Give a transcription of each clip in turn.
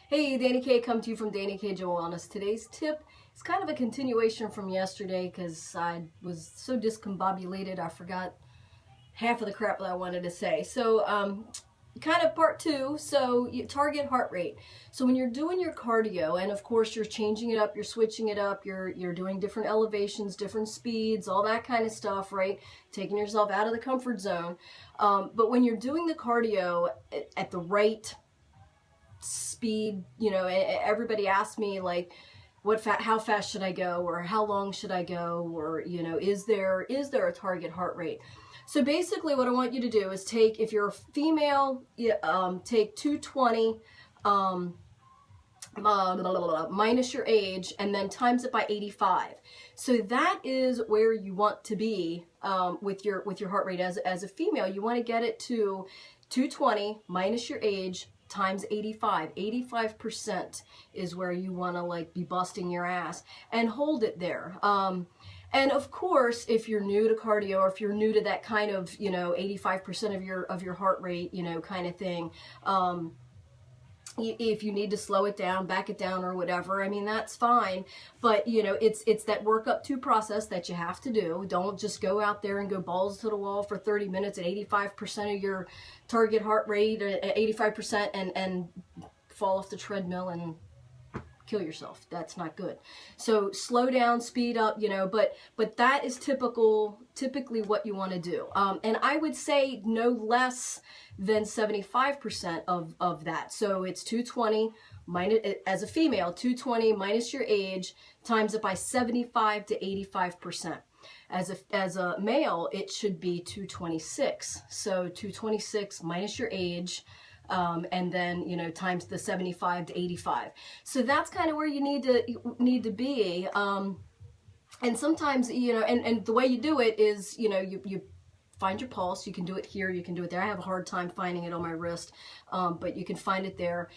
Hey, Dani K, come to you from Dani K Joe Wellness. Today's tip is kind of a continuation from yesterday because I was so discombobulated I forgot half of the crap that I wanted to say. So, kind of part two, so target heart rate. So when you're doing your cardio, and of course you're changing it up, you're switching it up, you're doing different elevations, different speeds, all that kind of stuff, right? Taking yourself out of the comfort zone. But when you're doing the cardio at the right speed, everybody asks me like, how fast should I go, or how long should I go, or is there a target heart rate? So basically what I want you to do is take, if you're a female, take 220 minus your age and then times it by 85. So that is where you want to be with your heart rate as a female. You want to get it to 220 minus your age times 85. 85% is where you want to like be busting your ass, and hold it there. And of course, if you're new to cardio, or if you're new to that kind of 85% of your heart rate kind of thing, if you need to slow it down, back it down, or whatever, I mean, that's fine. But it's that work up to process that you have to do. Don't just go out there and go balls to the wall for 30 minutes at 85% of your target heart rate, at 85%, and fall off the treadmill and kill yourself. That's not good. So slow down, speed up, but that is typically what you want to do. And I would say no less than 75% of that. So it's 220 minus, as a female, 220 minus your age, times it by 75 to 85%. As a male, it should be 226. So 226 minus your age, and then times the 75 to 85. So that's kind of where you need to be. And sometimes and the way you do it is you find your pulse. You can do it here, you can do it there. I have a hard time finding it on my wrist, but you can find it there.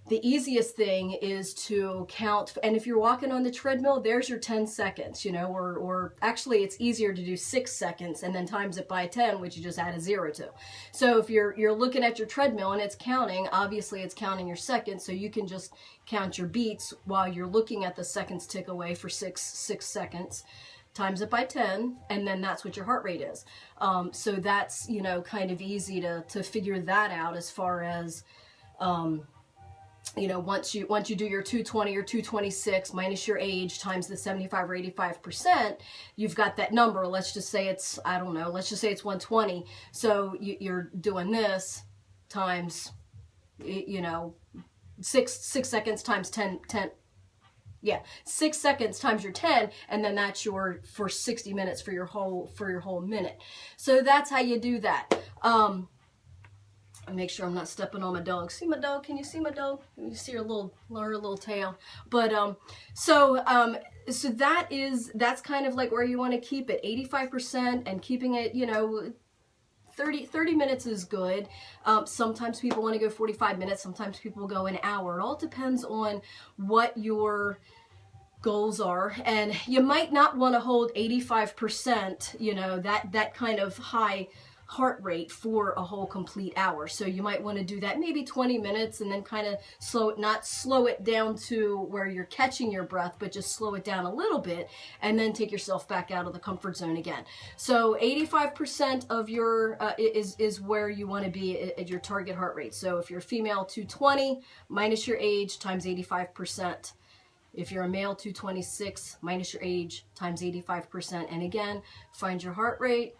The easiest thing is to count, and if you're walking on the treadmill, there's your 10 seconds, or actually it's easier to do 6 seconds and then times it by 10, which you just add a 0 to. So if you're looking at your treadmill and it's counting, obviously it's counting your seconds, so you can just count your beats while you're looking at the seconds tick away for six seconds. Times it by 10, and then that's what your heart rate is. So that's, kind of easy to figure that out as far as, once you do your 220 or 226 minus your age times the 75 or 85%, you've got that number. Let's just say it's, I don't know, let's just say it's 120. So you're doing this times, 6 seconds times 10. Yeah, 6 seconds times your 10, and then that's for 60 minutes for your whole minute. So that's how you do that. Make sure I'm not stepping on my dog. See my dog? Can you see my dog? You see her little tail. But so that's kind of like where you want to keep it, 85%, and keeping it 30 minutes is good. Sometimes people want to go 45 minutes. Sometimes people go an hour. It all depends on what your goals are. And you might not want to hold 85%, that kind of high heart rate for a whole complete hour. So you might want to do that maybe 20 minutes and then kind of not slow it down to where you're catching your breath, but just slow it down a little bit and then take yourself back out of the comfort zone again. So 85% of your is where you want to be at your target heart rate. So if you're a female, 220 minus your age times 85%. If you're a male, 226 minus your age times 85%. And again, find your heart rate.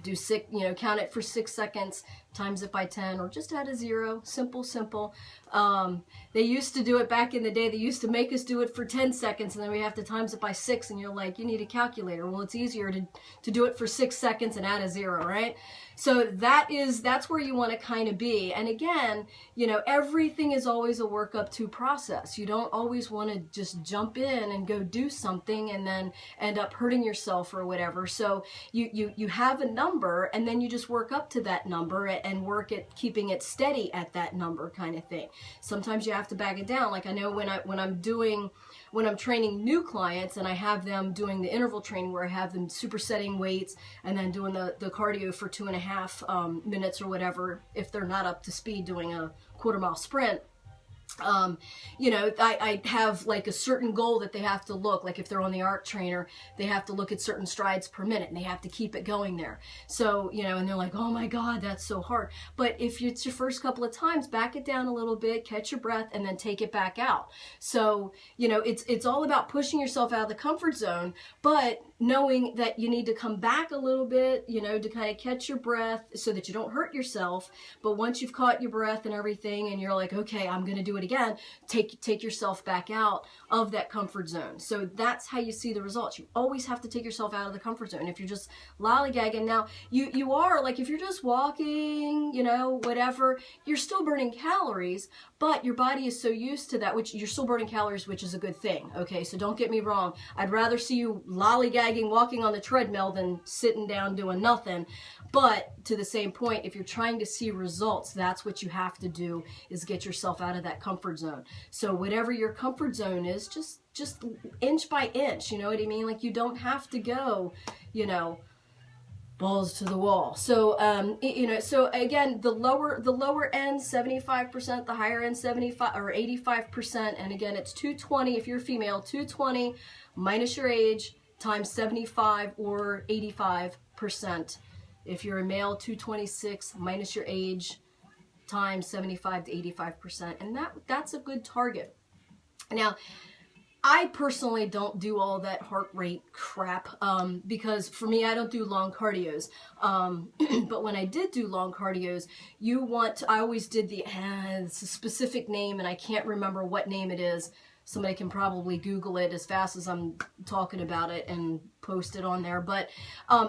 Do count it for 6 seconds, times it by 10, or just add a 0. Simple. They used to do it back in the day. They used to make us do it for 10 seconds, and then we have to times it by 6, and you're like, you need a calculator. Well, it's easier to do it for 6 seconds and add a 0, right? So that's where you want to kind of be. And again, everything is always a work up to process. You don't always want to just jump in and go do something and then end up hurting yourself or whatever. So you have a number, and then you just work up to that number and work at keeping it steady at that number kind of thing. Sometimes you have to back it down. Like I know when I'm training new clients and I have them doing the interval training where I have them supersetting weights and then doing the cardio for 2.5 minutes or whatever, if they're not up to speed doing a quarter-mile sprint, You know, I have like a certain goal that they have to look, like if they're on the art trainer, they have to look at certain strides per minute and they have to keep it going there. So, you know, and they're like, oh my God, that's so hard. But if it's your first couple of times, back it down a little bit, catch your breath, and then take it back out. So, you know, it's all about pushing yourself out of the comfort zone, but knowing that you need to come back a little bit, you know, to kind of catch your breath so that you don't hurt yourself. But once you've caught your breath and everything, and you're like, okay, I'm going to do it again, take yourself back out of that comfort zone. So that's how you see the results. You always have to take yourself out of the comfort zone. If you're just lollygagging, now you are like, if you're just walking, you know, whatever, you're still burning calories, but your body is so used to that, which you're still burning calories, which is a good thing. Okay, so don't get me wrong. I'd rather see you lollygagging, walking on the treadmill than sitting down doing nothing. But to the same point, if you're trying to see results, that's what you have to do, is get yourself out of that comfort zone. So whatever your comfort zone is, just inch by inch, you know what I mean? Like, you don't have to go, you know, balls to the wall. So, you know, so again, the lower end, 75%, the higher end, 75 or 85%. And again, it's 220 if you're female, 220 minus your age times 75 or 85%. If you're a male, 226 minus your age times 75 to 85%. And that's a good target. Now, I personally don't do all that heart rate crap because for me, I don't do long cardios. But when I did do long cardios, I always did it's a specific name and I can't remember what name it is. Somebody can probably Google it as fast as I'm talking about it and post it on there. But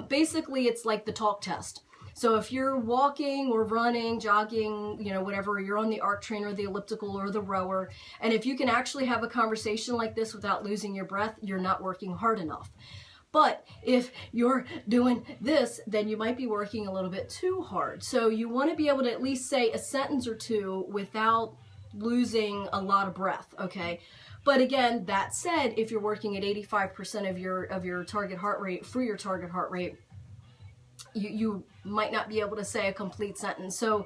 basically, it's like the talk test. So if you're walking or running, jogging, you know, whatever, you're on the arc trainer, the elliptical, or the rower, and if you can actually have a conversation like this without losing your breath, you're not working hard enough. But if you're doing this, then you might be working a little bit too hard. So you want to be able to at least say a sentence or two without losing a lot of breath, okay? But again, that said, if you're working at 85% of your target heart rate, for your target heart rate, you might not be able to say a complete sentence. So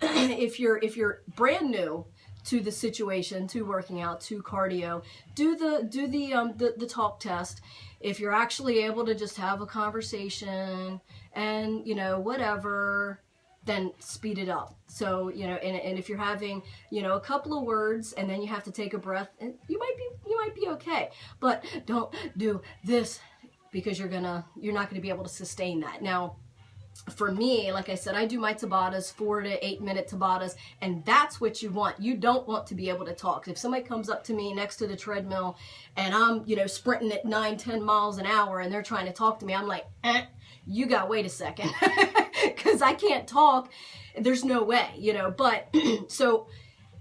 if you're brand new to the situation, to working out, to cardio, do the talk test. If you're actually able to just have a conversation and, you know, whatever, then speed it up. So, you know, and if you're having, you know, a couple of words and then you have to take a breath, and you might be okay. But don't do this, because you're not gonna be able to sustain that. Now, for me, like I said, I do my Tabatas, 4 to 8 minute Tabatas, and that's what you want. You don't want to be able to talk. If somebody comes up to me next to the treadmill and I'm, you know, sprinting at 9-10 miles an hour and they're trying to talk to me, I'm like, you gotta wait a second, because I can't talk. There's no way, you know. But so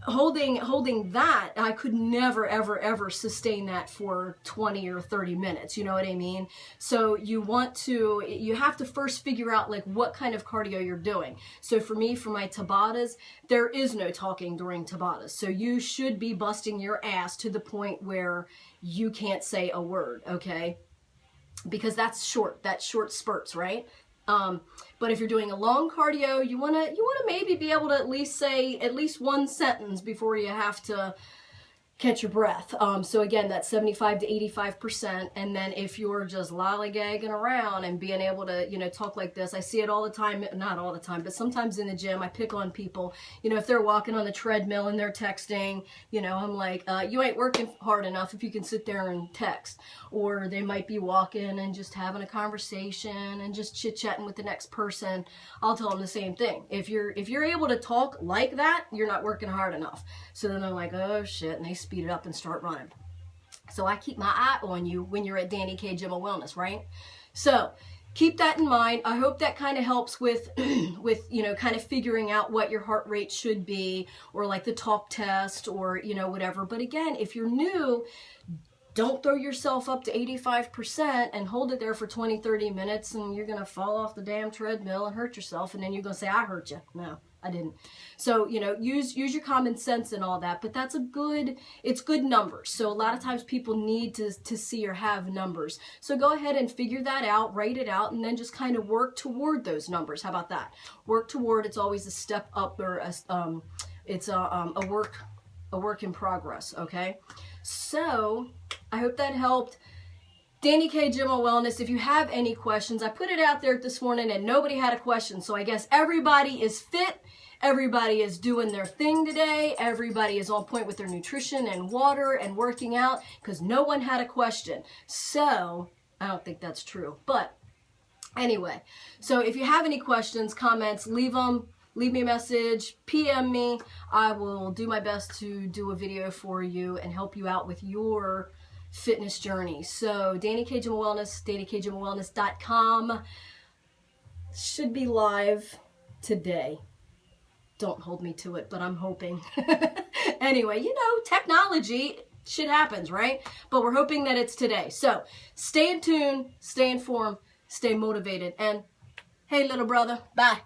holding that, I could never, ever sustain that for 20 or 30 minutes. You know what I mean? So you have to first figure out like what kind of cardio you're doing. So for me, for my Tabatas, there is no talking during Tabatas. So you should be busting your ass to the point where you can't say a word, okay? Because that's short spurts, right? But if you're doing a long cardio, you wanna maybe be able to at least say at least one sentence before you have to catch your breath. So again, that's 75 to 85%. And then if you're just lollygagging around and being able to, you know, talk like this, I see it all the time, not all the time, but sometimes in the gym, I pick on people, you know, if they're walking on the treadmill and they're texting, you know, I'm like, you ain't working hard enough if you can sit there and text. Or they might be walking and just having a conversation and just chit-chatting with the next person. I'll tell them the same thing. If you're able to talk like that, you're not working hard enough. So then they're like, oh shit, and they speed it up and start running. So I keep my eye on you when you're at Dani K Gym of Wellness, right? So keep that in mind. I hope that kind of helps with you know, kind of figuring out what your heart rate should be, or like the talk test, or, you know, whatever. But again, if you're new, don't throw yourself up to 85% and hold it there for 20-30 minutes and you're gonna fall off the damn treadmill and hurt yourself, and then you're gonna say, I hurt you. No, I didn't. So, you know, use your common sense and all that, but it's good numbers. So a lot of times people need to see or have numbers. So go ahead and figure that out, write it out, and then just kind of work toward those numbers. How about that? Work toward, it's always a step up, or it's a work in progress, okay? So I hope that helped. Dani K Gym and Wellness, if you have any questions, I put it out there this morning and nobody had a question. So I guess everybody is fit. Everybody is doing their thing today. Everybody is on point with their nutrition and water and working out because no one had a question. So I don't think that's true. But anyway, so if you have any questions, comments, leave them. Leave me a message, PM me. I will do my best to do a video for you and help you out with your fitness journey. So Dani K Gym and Wellness, DaniKGymandWellness.com should be live today. Don't hold me to it, but I'm hoping. Anyway, you know, technology, shit happens, right? But we're hoping that it's today. So stay in tune, stay informed, stay motivated, and hey, little brother, bye.